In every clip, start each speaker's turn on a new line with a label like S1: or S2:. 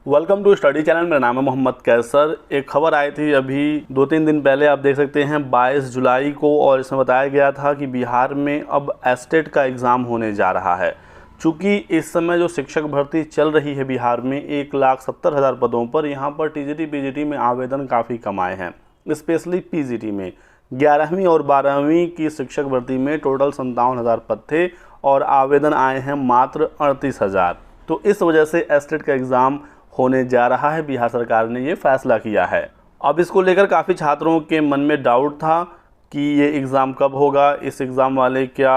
S1: Welcome to study channel. मेरा नाम है मोहम्मद कैसर। एक खबर आई थी अभी 2-3 दिन पहले, आप देख सकते हैं 22 जुलाई को, और इसमें बताया गया था कि बिहार में अब एस्टेट का एग्ज़ाम होने जा रहा है। चूँकि इस समय जो शिक्षक भर्ती चल रही है बिहार में 1,70,000 पदों पर, यहाँ पर टीजीटी पीजीटी में आवेदन काफ़ी कम आए हैं। स्पेशली पीजीटी में 11वीं और 12वीं की शिक्षक भर्ती में टोटल 57,000 पद थे और आवेदन आए हैं मात्र 38,000। तो इस वजह से एस्टेट का एग्ज़ाम होने जा रहा है। बिहार सरकार ने ये फैसला किया है। अब इसको लेकर काफ़ी छात्रों के मन में डाउट था कि ये एग्ज़ाम कब होगा, इस एग्ज़ाम वाले क्या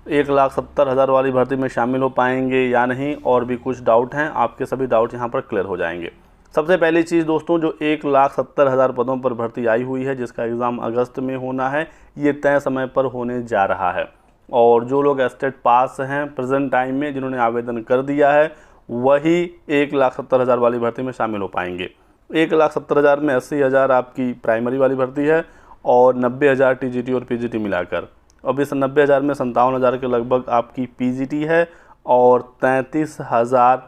S1: 1,70,000 वाली भर्ती में शामिल हो पाएंगे या नहीं, और भी कुछ डाउट हैं। आपके सभी डाउट यहाँ पर क्लियर हो जाएंगे। सबसे पहली चीज़ दोस्तों, जो 1,70,000 पदों पर भर्ती आई हुई है जिसका एग्ज़ाम अगस्त में होना है, ये तय समय पर होने जा रहा है। और जो लोग एस्टेट पास हैं प्रेजेंट टाइम में, जिन्होंने आवेदन कर दिया है, वही 1,70,000 वाली भर्ती में शामिल हो पाएंगे। 1,70,000 में 80,000 आपकी प्राइमरी वाली भर्ती है और 90,000 टीजीटी और पीजीटी मिलाकर। अब इस 90,000 में 57,000 के लगभग आपकी पीजीटी है और 33,000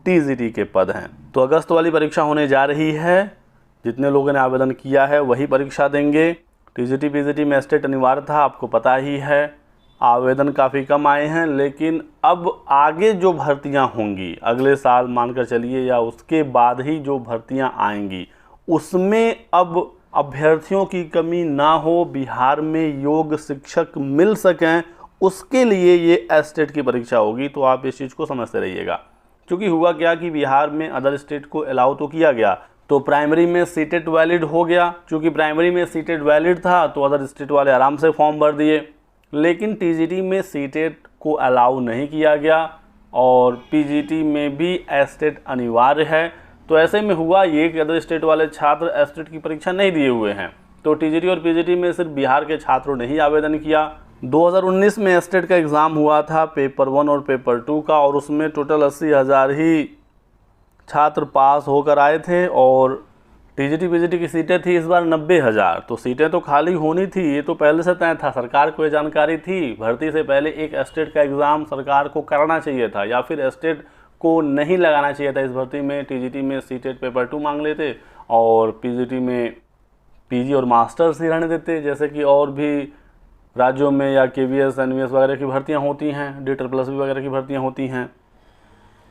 S1: टीजीटी के पद हैं। तो अगस्त वाली परीक्षा होने जा रही है। जितने लोगों ने आवेदन किया है वही परीक्षा देंगे। टीजीटी पीजीटी में एस्टेट अनिवार्य था, आपको पता ही है। आवेदन काफ़ी कम आए हैं, लेकिन अब आगे जो भर्तियां होंगी अगले साल मानकर चलिए, या उसके बाद ही जो भर्तियां आएंगी, उसमें अब अभ्यर्थियों की कमी ना हो, बिहार में योग्य शिक्षक मिल सकें, उसके लिए ये एस्टेट की परीक्षा होगी। तो आप इस चीज़ को समझते रहिएगा। क्योंकि हुआ क्या कि बिहार में अदर स्टेट को अलाउ तो किया गया, तो प्राइमरी में सीटेट वैलिड हो गया। चूँकि प्राइमरी में सीटेट वैलिड था तो अदर स्टेट वाले आराम से फॉर्म भर दिए। लेकिन टीजीटी में सीटेट को अलाउ नहीं किया गया और पीजीटी में भी एस्टेट अनिवार्य है। तो ऐसे में हुआ ये कि अदर स्टेट वाले छात्र एस्टेट की परीक्षा नहीं दिए हुए हैं, तो टीजीटी और पीजीटी में सिर्फ बिहार के छात्रों ने ही आवेदन किया। 2019 में एस्टेट का एग्ज़ाम हुआ था, पेपर 1 और पेपर 2 का, और उसमें टोटल 80,000 ही छात्र पास होकर आए थे और टीजीटी पीजीटी की सीटें थी इस बार 90,000। तो सीटें तो खाली होनी थी, ये तो पहले से तय था, सरकार को ये जानकारी थी। भर्ती से पहले एक एस्टेट का एग्ज़ाम सरकार को कराना चाहिए था, या फिर एस्टेट को नहीं लगाना चाहिए था इस भर्ती में। टीजीटी में सीटेट पेपर 2 मांग लेते और पीजीटी में पीजी और मास्टर्स ही रहने देते, जैसे कि और भी राज्यों में या केवीएस एनवीएस वगैरह की भर्तियाँ होती हैं, D++ वगैरह की भर्तियाँ होती हैं।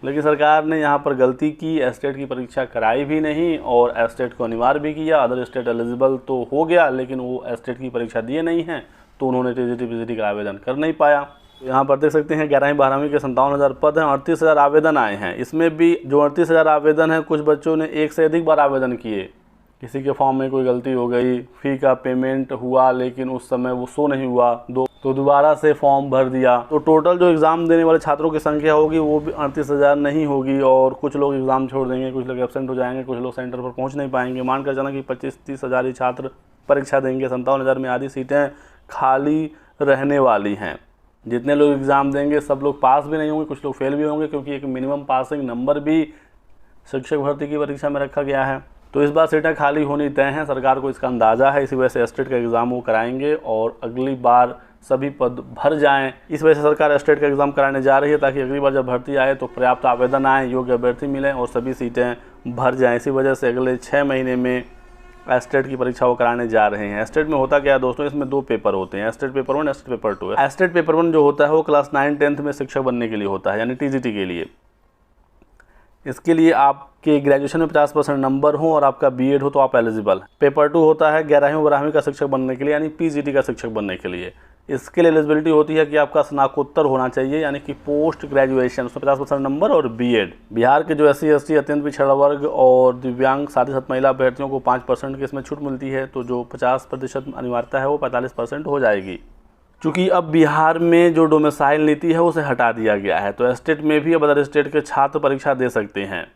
S1: लेकिन सरकार ने यहाँ पर गलती की, एस्टेट की परीक्षा कराई भी नहीं और एस्टेट को अनिवार्य भी किया। अदर स्टेट एलिजिबल तो हो गया, लेकिन वो एस्टेट की परीक्षा दिए नहीं हैं, तो उन्होंने टीजीटी पीजीटी का आवेदन कर नहीं पाया। तो यहाँ पर देख सकते हैं 11वीं 12वीं के 57,000 पद हैं, 38,000 आवेदन आए हैं। इसमें भी जो 38,000 आवेदन हैं, कुछ बच्चों ने एक से अधिक बार आवेदन किए। किसी के फॉर्म में कोई गलती हो गई, फ़ी का पेमेंट हुआ लेकिन उस समय वो शो नहीं हुआ, तो दोबारा से फॉर्म भर दिया। तो टोटल जो एग्ज़ाम देने वाले छात्रों की संख्या होगी वो भी 38,000 नहीं होगी, और कुछ लोग एग्ज़ाम छोड़ देंगे, कुछ लोग एब्सेंट हो जाएंगे, कुछ लोग सेंटर पर पहुंच नहीं पाएंगे। मानकर चला कि 25-30,000 ही छात्र परीक्षा देंगे। 57,000 में आधी सीटें खाली रहने वाली हैं। जितने लोग एग्ज़ाम देंगे सब लोग पास भी नहीं होंगे, कुछ लोग फेल भी होंगे, क्योंकि एक मिनिमम पासिंग नंबर भी शिक्षक भर्ती की परीक्षा में रखा गया है। तो इस बार सीटें खाली होनी तय हैं, सरकार को इसका अंदाज़ा है। इसी वजह से एस्टेट का एग्ज़ाम वो कराएंगे और अगली बार सभी पद भर जाएं। इस वजह से सरकार एस्टेट का एग्ज़ाम कराने जा रही है, ताकि अगली बार जब भर्ती आए तो पर्याप्त आवेदन आए, योग्य अभ्यर्थी मिलें और सभी सीटें भर जाएं। इसी वजह से अगले 6 महीने में एस्टेट की परीक्षा वो कराने जा रहे हैं। एस्टेट में होता क्या है दोस्तों, इसमें 2 पेपर होते हैं, estate paper 1, estate paper 2। Estate paper 1 जो होता है वो क्लास 9-10th में शिक्षक बनने के लिए होता है, यानी टीजीटी के लिए। इसके लिए आपके ग्रेजुएशन में 50% नंबर हो और आपका बीएड हो तो आप एलिजिबल। पेपर 2 होता है 11वीं 12वीं का शिक्षक बनने के लिए, यानी पीजीटी का शिक्षक बनने के लिए। इसके लिए एलिजिबिलिटी होती है कि आपका स्नातकोत्तर होना चाहिए, यानी कि पोस्ट ग्रेजुएशन, उसमें 50% नंबर और बीएड। बिहार के जो SC ST अत्यंत पिछड़ा वर्ग और दिव्यांग साथ ही साथ महिला अभ्यर्थियों को 5% की इसमें छूट मिलती है। तो जो 50% अनिवार्यता है वो 45% हो जाएगी। चूँकि अब बिहार में जो डोमिसाइल नीति है उसे हटा दिया गया है, तो एस्टेट में भी अब अदर स्टेट के छात्र परीक्षा दे सकते हैं।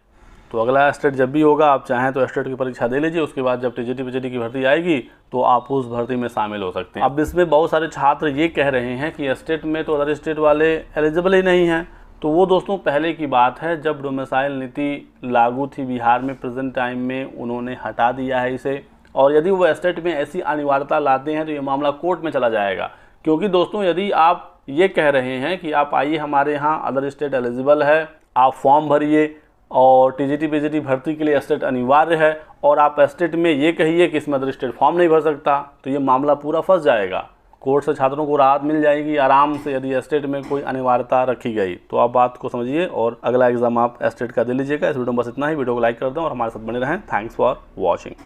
S1: तो अगला एस्टेट जब भी होगा, आप चाहें तो एस्टेट की परीक्षा दे लीजिए। उसके बाद जब टीजीटी पीजीटी की भर्ती आएगी तो आप उस भर्ती में शामिल हो सकते हैं। अब इसमें बहुत सारे छात्र ये कह रहे हैं कि एस्टेट में तो अदर स्टेट वाले एलिजिबल ही नहीं हैं। तो वो दोस्तों पहले की बात है, जब डोमिसाइल नीति लागू थी बिहार में, प्रेजेंट टाइम में उन्होंने हटा दिया है इसे। और यदि वो एस्टेट में ऐसी अनिवार्यता लाते हैं तो ये मामला कोर्ट में चला जाएगा। क्योंकि दोस्तों यदि आप ये कह रहे हैं कि आप आइए हमारे यहाँ, अदर स्टेट एलिजिबल है, आप फॉर्म भरिए और टीजीटी पीजीटी भर्ती के लिए एस्टेट अनिवार्य है और आप एस्टेट में ये कहिए कि इसमें अदर स्टेट फॉर्म नहीं भर सकता तो ये मामला पूरा फंस जाएगा। कोर्ट से छात्रों को राहत मिल जाएगी आराम से यदि एस्टेट में कोई अनिवार्यता रखी गई तो। आप बात को समझिए और अगला एग्जाम आप एस्टेट का दे लीजिएगा। इस वीडियो में बस इतना ही। वीडियो को लाइक कर दें और हमारे साथ बने रहें। Thanks for watching.